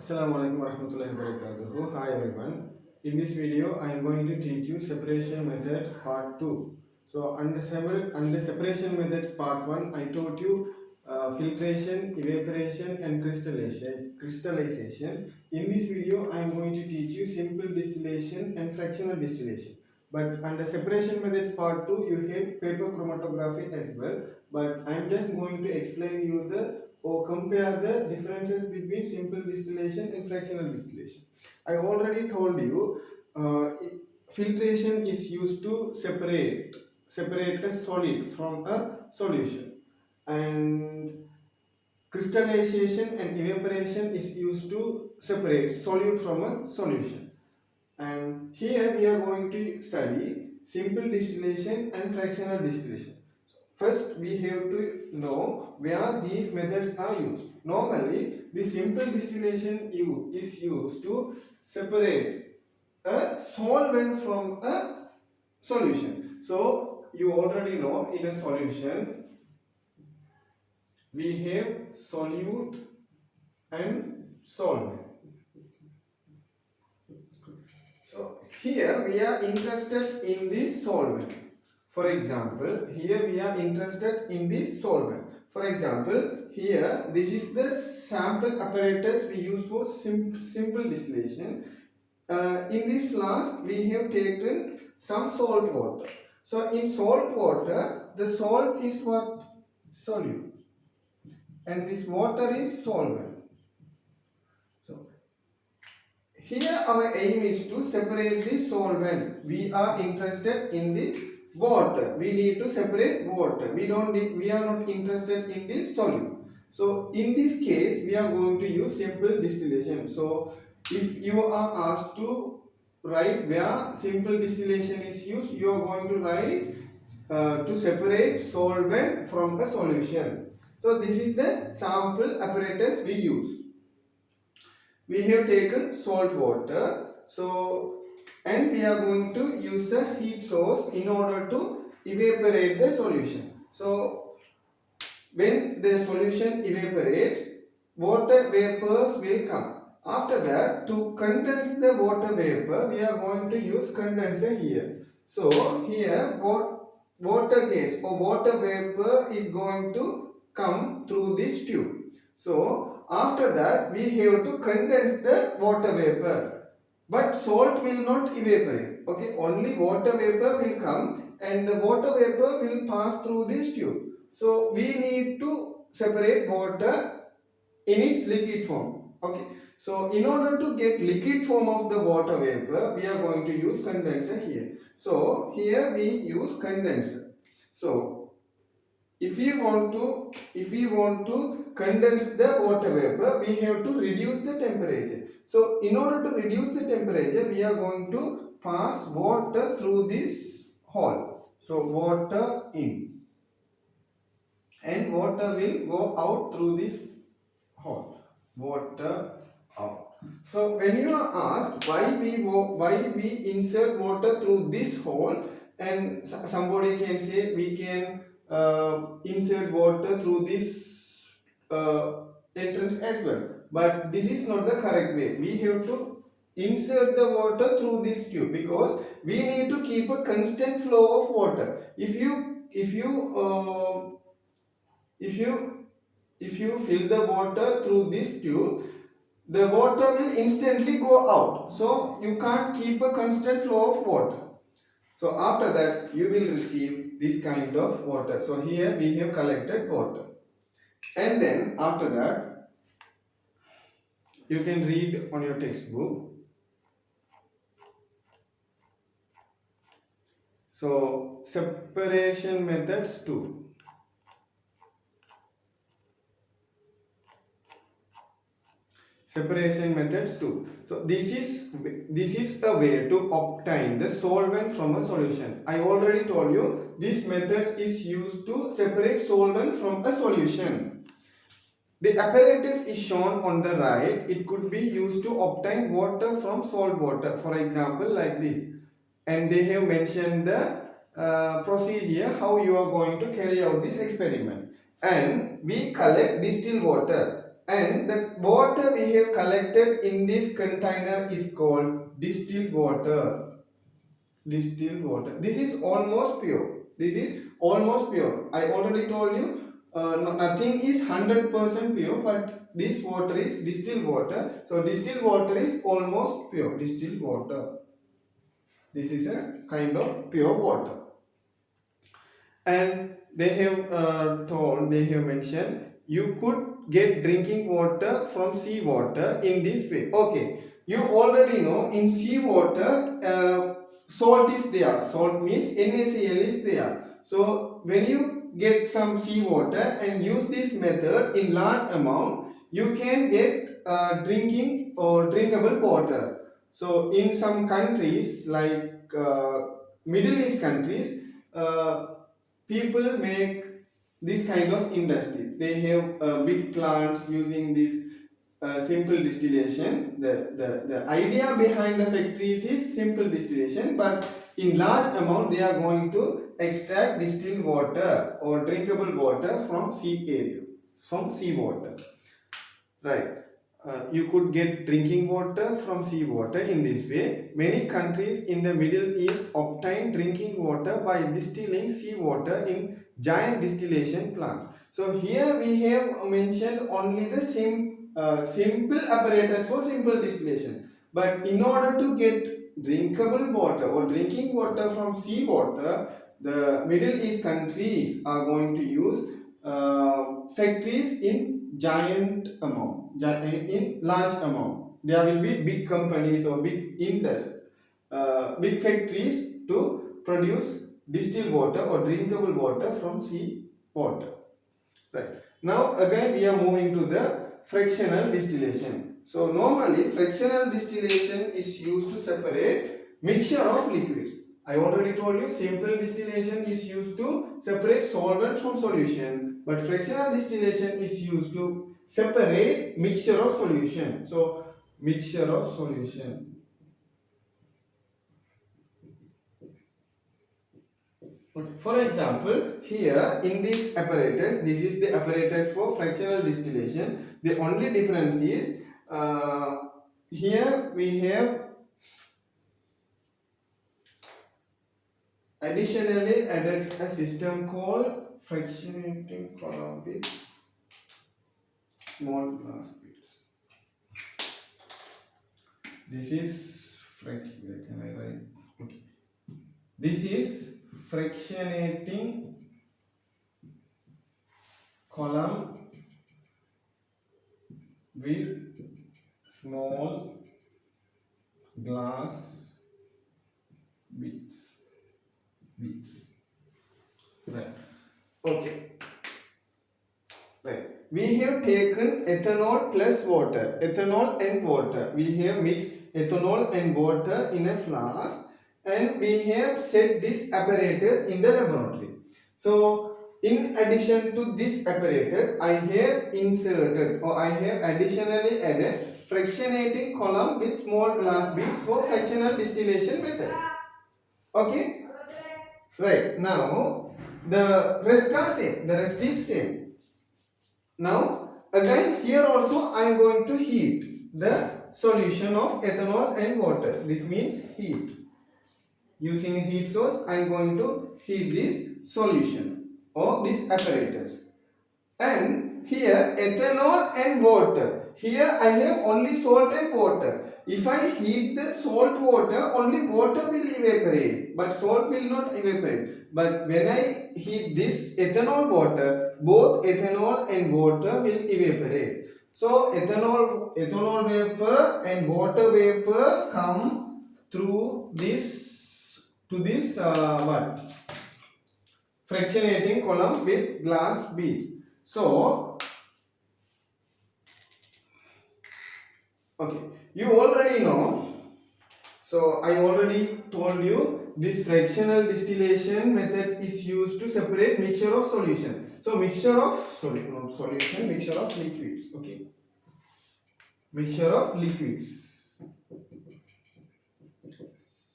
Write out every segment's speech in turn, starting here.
Assalamualaikum warahmatullahi wabarakatuh. Hi everyone. In this video, I am going to teach you separation methods part 2. So under separation methods part 1, I taught you filtration, evaporation and crystallization. In this video, I am going to teach you simple distillation and fractional distillation. But under separation methods part 2, you have paper chromatography as well. But I am just going to explain you the or compare the differences between simple distillation and fractional distillation. I already told you filtration is used to separate a solid from a solution, and crystallization and evaporation is used to separate solute from a solution. And here we are going to study simple distillation and fractional distillation. First, we have to know where these methods are used. Normally, the simple distillation is used to separate a solvent from a solution. So, you already know in a solution, we have solute and solvent. So, here we are interested in this solvent. For example, here we are interested in this solvent. For example, here this is the sample apparatus we use for simple distillation. In this flask we have taken some salt water. So in salt water, the salt is what? Solute. And this water is solvent. So here our aim is to separate the solvent. We are interested in the water. We need to separate water. We are not interested in the solute. So in this case we are going to use simple distillation. So if you are asked to write where simple distillation is used, you are going to write to separate solvent from a solution. So this is the sample apparatus we use. We have taken salt water, so and we are going to use a heat source in order to evaporate the solution. So when the solution evaporates, water vapors will come. After that, to condense the water vapor, we are going to use condenser here. So here water gas or water vapor is going to come through this tube. So after that we have to condense the water vapor, but salt will not evaporate. Okay, only water vapor will come and the water vapor will pass through this tube. So we need to separate water in its liquid form. Okay, so in order to get liquid form of the water vapor, we are going to use condenser here. So here we use condenser. So if we want to condense the water vapor, we have to reduce the temperature. So in order to reduce the temperature, we are going to pass water through this hole. So water in and water will go out through this hole. Water out. So when you are asked why we insert water through this hole, and somebody can say we can insert water through this entrance as well, but this is not the correct way. We have to insert the water through this tube because we need to keep a constant flow of water. If you fill the water through this tube, the water will instantly go out. So you can't keep a constant flow of water. So after that you will receive this kind of water. So here we have collected water. And then after that you can read on your textbook. So separation methods 2. Separation methods 2. So this is a way to obtain the solvent from a solution. I already told you this method is used to separate solvent from a solution. The apparatus is shown on the right. It could be used to obtain water from salt water, for example like this. And they have mentioned the procedure how you are going to carry out this experiment. And we collect distilled water. and the water we have collected in this container is called distilled water. Distilled water. This is almost pure. This is almost pure. I already told you nothing is 100% pure, but this water is distilled water. So distilled water is almost pure. Distilled water. This is a kind of pure water. And they have they have mentioned you could get drinking water from seawater in this way. Okay, you already know in seawater salt is there. Salt means NaCl is there. So when you get some seawater and use this method in large amount, you can get drinking or drinkable water. So in some countries like Middle East countries, people make this kind of industry. They have big plants using this simple distillation. The idea behind the factories is simple distillation, but in large amount they are going to extract distilled water or drinkable water from sea area, from seawater. Right. You could get drinking water from seawater in this way. Many countries in the Middle East obtain drinking water by distilling seawater in giant distillation plants. So here we have mentioned only the simple apparatus for simple distillation. But in order to get drinkable water or drinking water from seawater, the Middle East countries are going to use factories in giant amount, in large amount. There will be big companies or big industries, big factories to produce distilled water or drinkable water from sea water. Right. Now again we are moving to the fractional distillation. So normally fractional distillation is used to separate mixture of liquids. I already told you simple distillation is used to separate solvent from solution, but fractional distillation is used to separate mixture of solution. So mixture of solution. For example, here in this apparatus, this is the apparatus for fractional distillation. The only difference is here we have additionally added a system called fractionating column with small glass beads. This is can I write? Okay. This is fractionating column with small glass beads. Right. Okay. Right. We have taken ethanol plus water, ethanol and water. We have mixed ethanol and water in a flask, and we have set this apparatus in the laboratory. So in addition to this apparatus, I have inserted or I have additionally added fractionating column with small glass beads for fractional distillation method. Okay. Right. Now the rest are same. The rest is same. Now again here also I am going to heat the solution of ethanol and water. This means heat. Using a heat source I am going to heat this solution or this apparatus. And here ethanol and water. Here I have only salt and water. If I heat the salt water, only water will evaporate, but salt will not evaporate. But when I heat this ethanol water, both ethanol and water will evaporate. So ethanol vapor and water vapor come through this to this fractionating column with glass beads. So okay, you already know. So I already told you this fractional distillation method is used to separate mixture of solution. So mixture of mixture of liquids. Okay, mixture of liquids.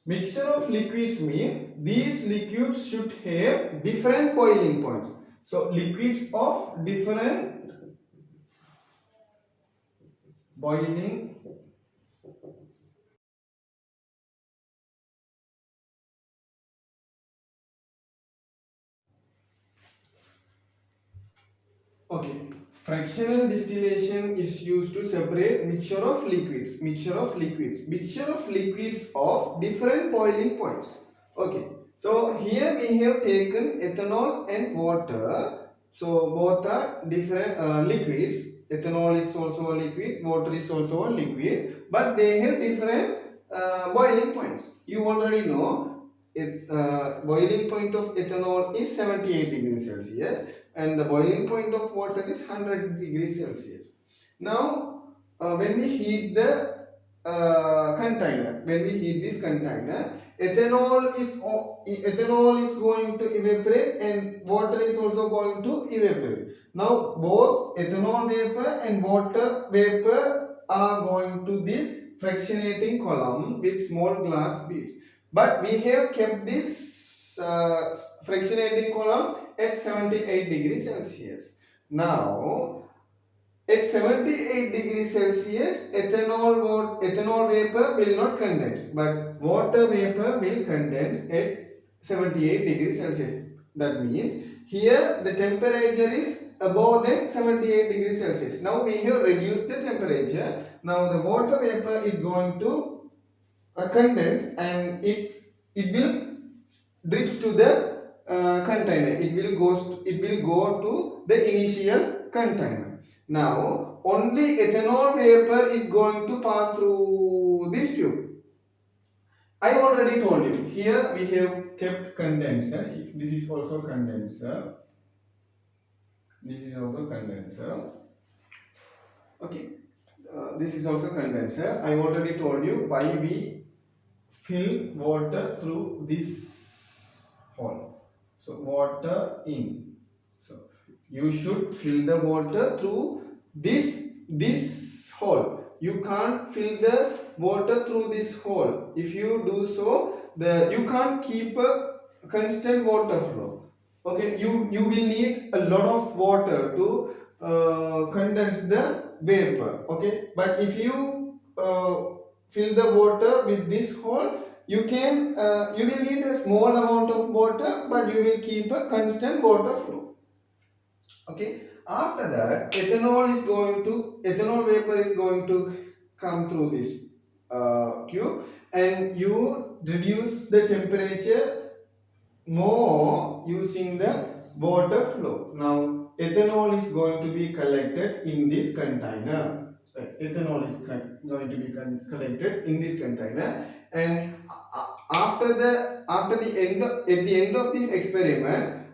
Mixture of liquids mean these liquids should have different boiling points. So liquids of different boiling Okay, fractional distillation is used to separate mixture of liquids, mixture of liquids of different boiling points. Okay, so here we have taken ethanol and water. So both are different liquids. Ethanol is also a liquid, water is also a liquid, but they have different boiling points. You already know boiling point of ethanol is 78 degrees Celsius and the boiling point of water is 100 degrees Celsius. Now, when we heat the container, when we heat this container, ethanol is going to evaporate and water is also going to evaporate. Now, both ethanol vapor and water vapor are going to this fractionating column with small glass beads. But we have kept this fractionating column at 78 degrees Celsius. Now, at 78 degrees Celsius, ethanol vapor will not condense, but water vapor will condense at 78 degrees Celsius. That means here the temperature is above than 78 degrees Celsius. Now we have reduced the temperature. Now the water vapor is going to condense and it will drips to the container. It will go to the initial container. Now only ethanol vapor is going to pass through this tube. I already told you. Here we have kept condenser. This is also condenser. This is also condenser. Okay. This is also condenser. I already told you why we fill water through this hole. So water in. So you should fill the water through this hole. You can't fill the water through this hole. If you do so, you can't keep a constant water flow. Okay, you will need a lot of water to condense the vapor. Okay, but if you fill the water with this hole, you will need a small amount of water, but you will keep a constant water flow. Okay, after that ethanol vapor is going to come through this tube and you reduce the temperature more using the water flow. Now ethanol is going to be collected in this container. Ethanol is going to be collected in this container, and at the end of this experiment,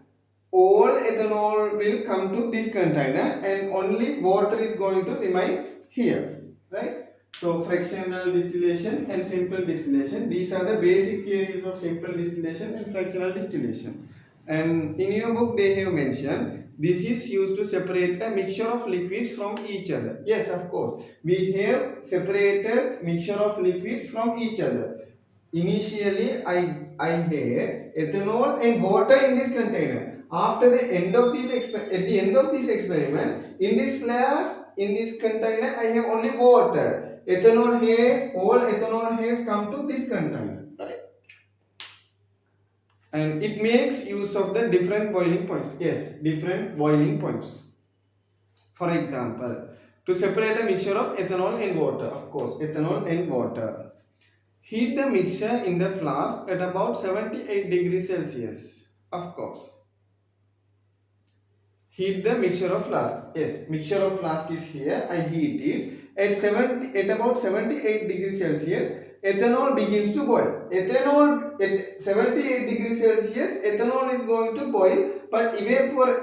all ethanol will come to this container and only water is going to remain here, right? So fractional distillation and simple distillation, these are the basic theories of simple distillation and fractional distillation. And in your book they have mentioned this is used to separate a mixture of liquids from each other. Yes, of course, we have separated mixture of liquids from each other. Initially I had ethanol and water in this container. After the end of this experiment, in this flask, in this container, I have only water. All ethanol has come to this container, right? And it makes use of the different boiling points. Yes, different boiling points. For example, to separate a mixture of ethanol and water, of course, ethanol and water. Heat the mixture in the flask at about 78 degrees Celsius, of course. Heat the mixture of flask. Yes, mixture of flask is here. I heat it at about 78 degrees Celsius. Ethanol begins to boil. Ethanol at 78 degrees Celsius, ethanol is going to boil, but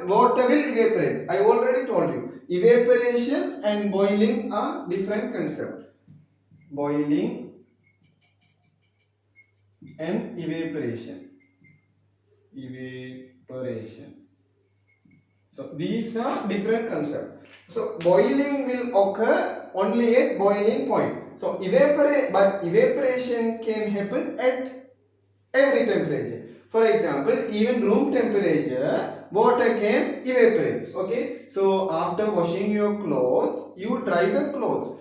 water will evaporate. I already told you. Evaporation and boiling are different concepts. Boiling and evaporation. So these are different concepts. So boiling will occur only at boiling point. So evaporation can happen at every temperature. For example, even room temperature, water can evaporate. Okay. So after washing your clothes, you dry the clothes.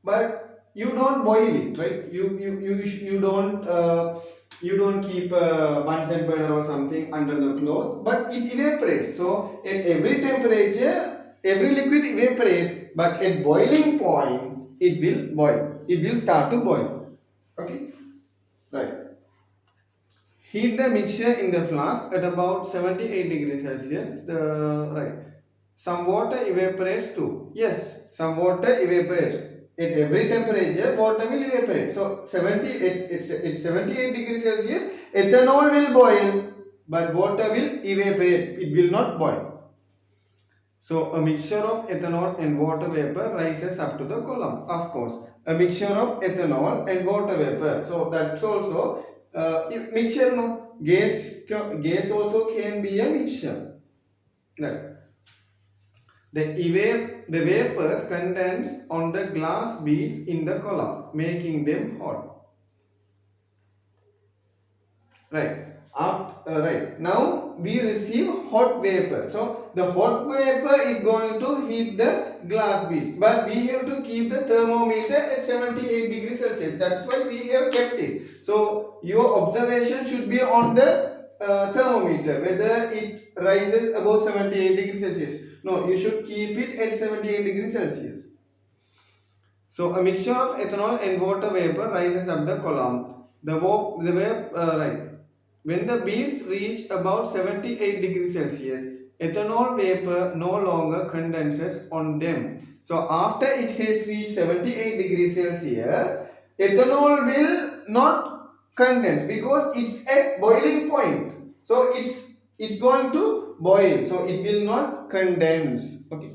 but you don't boil it, right? You don't keep a Bunsen burner or something under the cloth, but it evaporates. So at every temperature, every liquid evaporates, but at boiling point, it will boil. It will start to boil. Okay, right. Heat the mixture in the flask at about 78 degrees Celsius. Right. Some water evaporates too. Yes, some water evaporates. At every temperature, water will evaporate. So 78 degrees Celsius, ethanol will boil, but water will evaporate. It will not boil. So a mixture of ethanol and water vapor rises up to the column. Of course, a mixture of ethanol and water vapor. So that's also mixture. No, gas also can be a mixture. Right. The vapors condense on the glass beads in the column, making them hot. Right. Right. Now we receive hot vapor. So the hot vapor is going to heat the glass beads, but we have to keep the thermometer at 78 degrees Celsius. That's why we have kept it. So your observation should be on the thermometer, whether it rises above 78 degrees Celsius. No, you should keep it at 78 degrees Celsius. So a mixture of ethanol and water vapor rises up the column. Right. When the beads reach about 78 degrees Celsius, ethanol vapor no longer condenses on them. So after it has reached 78 degrees Celsius, ethanol will not condense because it's at boiling point. So it's going to boil. So it will not condense. Okay.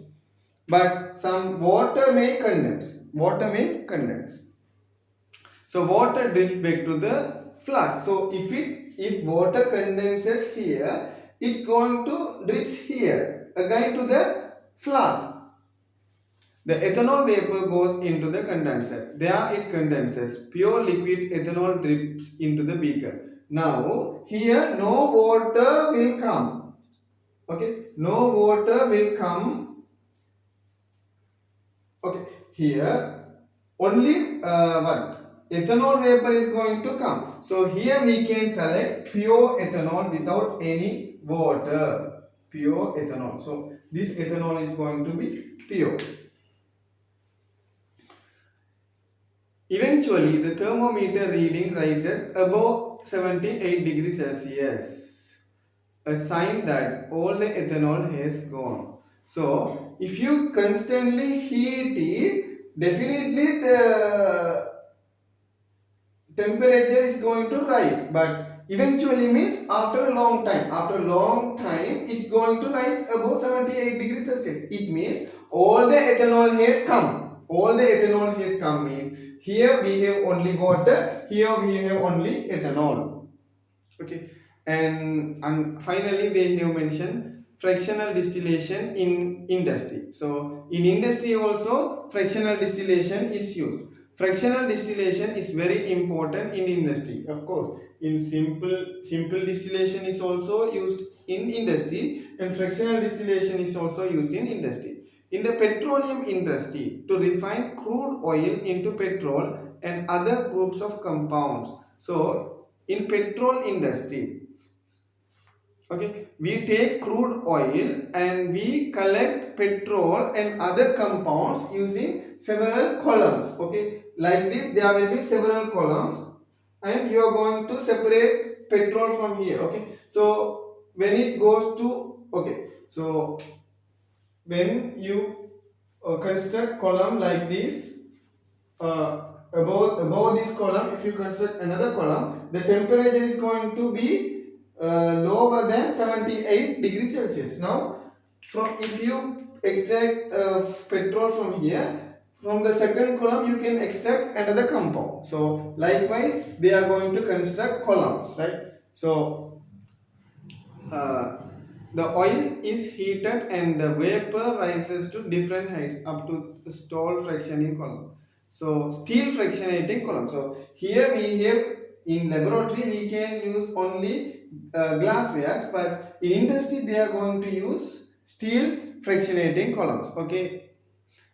But some water may condense. Water may condense. So water drips back to the flask. So if water condenses here, it's going to drip here again to the flask. The ethanol vapor goes into the condenser. There it condenses. Pure liquid ethanol drips into the beaker. Now here no water will come. Okay, no water will come. Okay, here only what? Ethanol vapor is going to come. So here we can collect pure ethanol without any water. Pure ethanol. So this ethanol is going to be pure. Eventually the thermometer reading rises above 78 degrees Celsius. A sign that all the ethanol has gone. So if you constantly heat it, definitely the temperature is going to rise, but eventually means after a long time it's going to rise above 78 degrees Celsius. It means all the ethanol has come means here we have only water, here we have only ethanol. Okay, and finally they have mentioned fractional distillation in industry. So in industry also fractional distillation is used. Fractional distillation is very important in industry. Of course, in simple distillation is also used in industry, and fractional distillation is also used in industry. In the petroleum industry, to refine crude oil into petrol and other groups of compounds. So in petrol industry, okay, we take crude oil and we collect petrol and other compounds using several columns. Okay, like this there will be several columns and you are going to separate petrol from here. Okay, so when it goes to, okay, so when you construct column like this, above this column, if you construct another column, the temperature is going to be lower than 78 degrees Celsius. Now if you extract petrol from here, from the second column you can extract another compound. So likewise they are going to construct columns, right? So the oil is heated and the vapor rises to different heights up to stall fractioning column. So steel fractionating column. So here we have, in laboratory we can use only glasswares, but in industry they are going to use steel fractionating columns. Okay,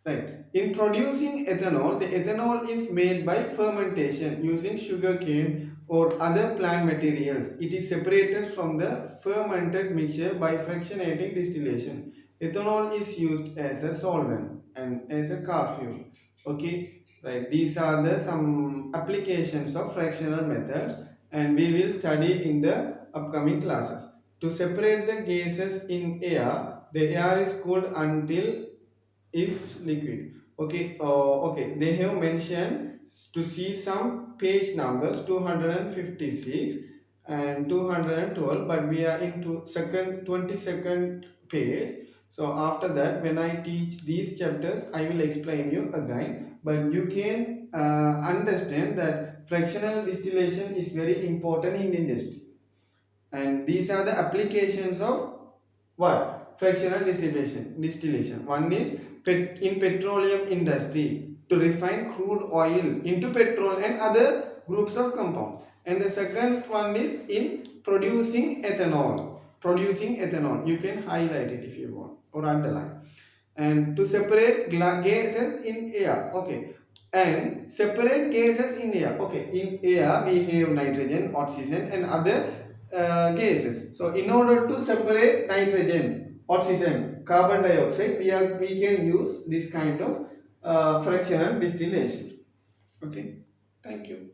Right. In producing ethanol, the ethanol is made by fermentation using sugarcane or other plant materials. It is separated from the fermented mixture by fractionating distillation. Ethanol is used as a solvent and as a car fuel. Okay, right. These are the some applications of fractional methods, and we will study in the upcoming classes. To separate the gases in air, the air is cooled until is liquid. Okay, okay, they have mentioned to see some page numbers 256 and 212, but we are into second 22nd page. So after that, when I teach these chapters, I will explain you again, but you can understand that fractional distillation is very important in industry, and these are the applications of what? Fractional distillation. One is in petroleum industry to refine crude oil into petrol and other groups of compounds. And the second one is in producing ethanol. Producing ethanol. You can highlight it if you want or underline. And to separate gases in air. Okay. And separate gases in air. Okay. In air we have nitrogen, oxygen and other gases. So in order to separate nitrogen, oxygen, carbon dioxide, we can use this kind of fractional distillation. Okay. Thank you.